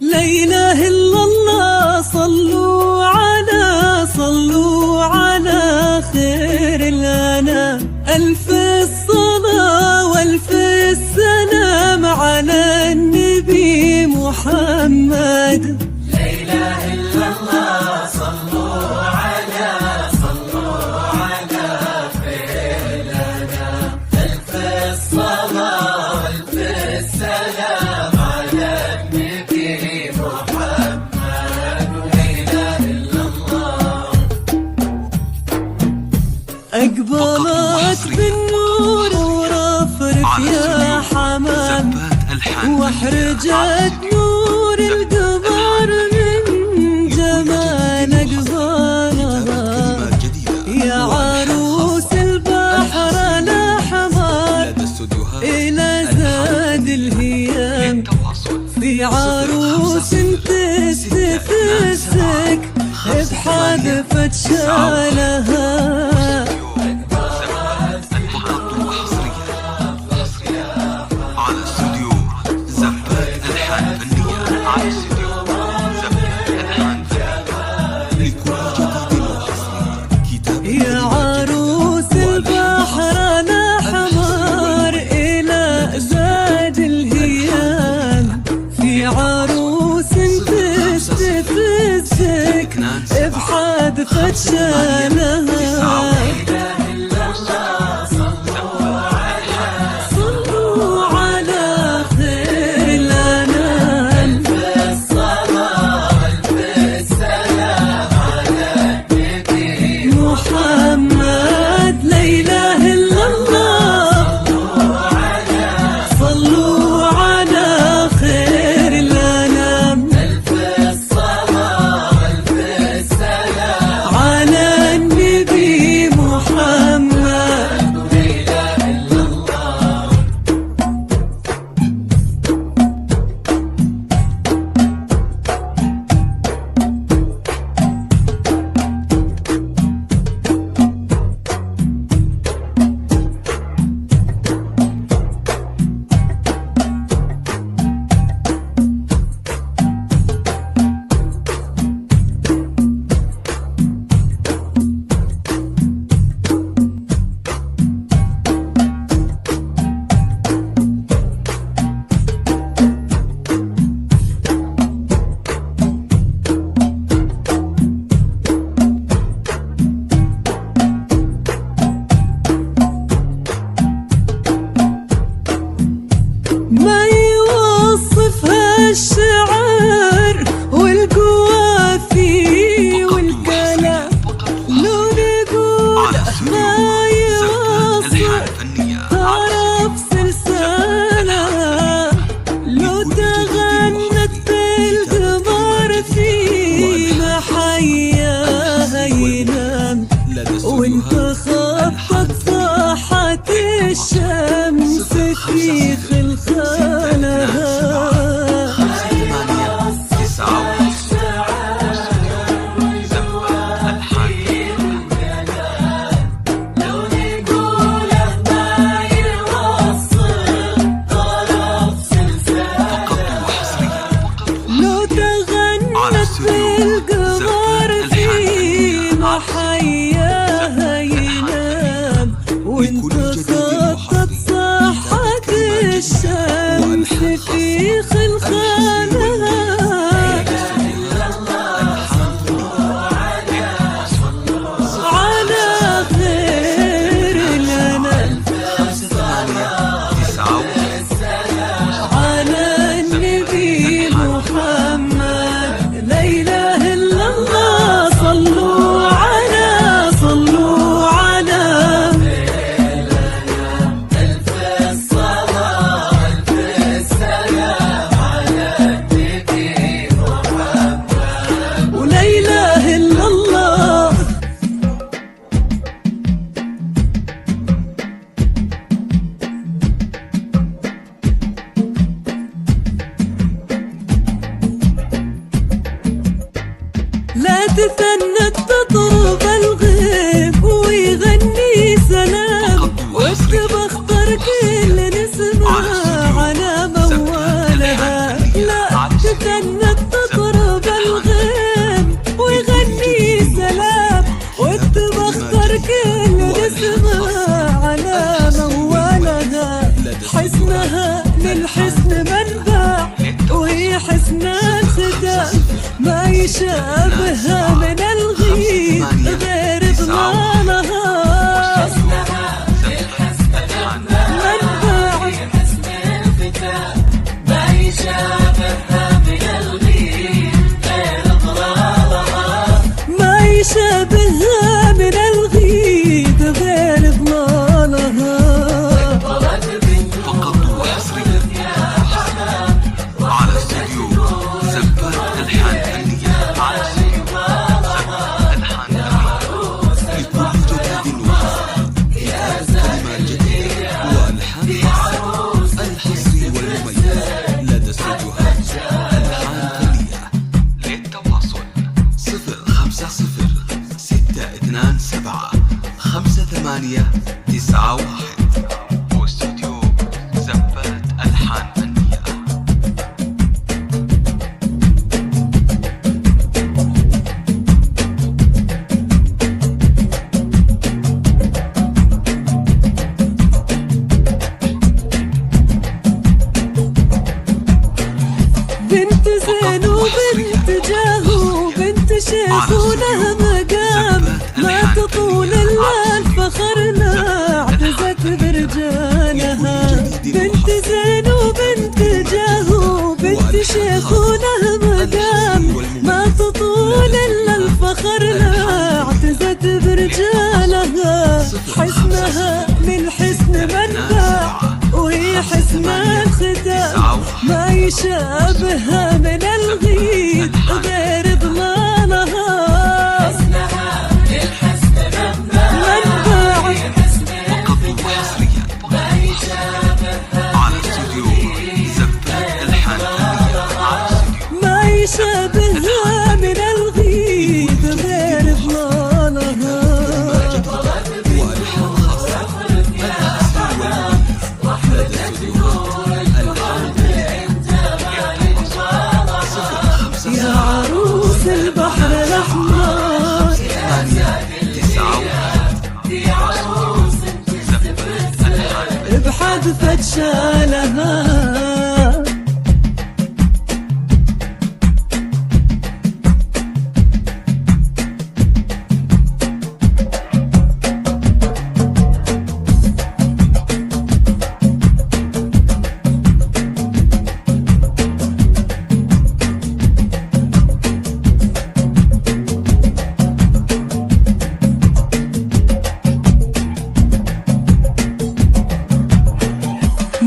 لا إله إلا الله، صلوا على خير الأنام. ألف الصلاة وألف السلام على النبي محمد. لا إله إلا الله، صلوا على خير الأنام. ألف الصلاة وألف السلام على النبي محمد. لا إله إلا الله. أقبلت بالنور ورفرف يا حمام، واحرجت نور القمر من جمال أقبالها. يا عروس البحر الأحمر إلى زاد الهيام، في عروس تستفزك بحذفة شالها. يا عروس البحر الأحمر إلى زاد الهيام، في عروس تستفزك بحذفة شالها. ما يوصفها الشعر والقوافي والكلام، لو نقول ما يوصف طرف سلسلة. لو تغنت بالقمر في محياها ينام، وانت خطت صاحت الشمس في خلخالها. لو تغنت بالقمر في محياها ينام، وانت خطت صاحت الشمس في خلخالها. على خير الأنام، على النبي محمد. لا إله إلا الله، صلوا على ألف الصلاة وألف السلام على النبي محمد. ولا إله إلا الله. لا تفنت تضرب الغيب ويغني سلام، واكتب اخطر كل نسمة على موالها، لا تتنك تطرب الغيم ويغني سلام، وتبختر كل نسمة على موالها. حسنها للحسن منبع وهي حسن الختام، ما يشابهها من الغيب غير ضلالها. حسنها للحسن منبع وهي حسن الختام، ما يشابهها من الغيب غير ضلالها. ما يشابهها من الغيب غير ضلالها. فقط وحصريا على استوديو زبات ألحان فنية، على استوديو زبات ألحان فنية لكل جديد وحصري، كتابة كلمات جديدة وألحان خاصة. الحصري والمميز لدى استوديوهات ألحان فنية. للتواصل 050 627 5891 واستوديو زبات ألحان فنية. بنت زين وبنت جاهو بنت شيخ ولها مقام، ما تطول الا الفخرنا اعتزت برجالها. بنت زين وبنت جاهو بنت شيخ ولها مقام، ما تطول الا الفخرنا اعتزت برجالها. حسنها للحسن منبع وهي حسن الختام، ما يشابهها من الغيب غير ضلالها. حسنها للحسن منبع وهي حسن الختام، ما يشابهها على استوديو زبات ألحان فنية، على استوديو ما يشابهها من الغيب غير ضلالها. وألحان خاصة. الحصري والمميز لدى استوديوهات ألحان فنية. يا عروس البحر الأحمر 891 زبات ألحان بحذفة شالها.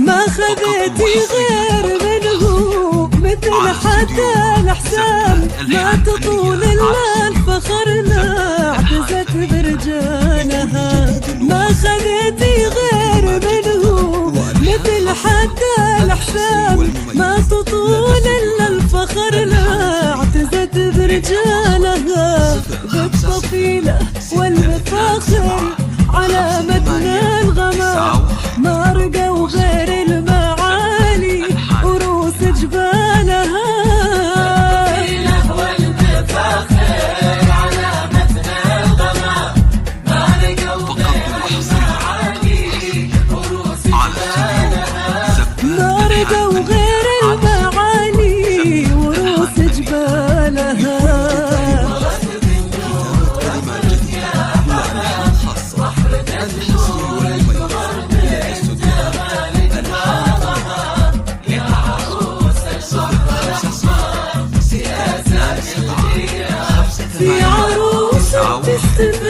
ما خذيتي غير منه مثل حتى الأحسان، ما تطول إلا الفخرنا اعتزت برجالها. ما خذيتي غير منه مثل حتى الأحسان، ما تطول إلا الفخرنا اعتزت برجالها. بالطفيلة والمفاخر على مدنى الغمام، ما رقوا غير المعالي وروس جبالها. والمفاخر على متن الغمام، ما لقوا غير المعالي وروس جبالها. ما رقوا غير المعالي وروس جبالها. كلمات جديدة وألحان خاصة. الحصري والمميز لدى استوديوهات ألحان في عروس تستمر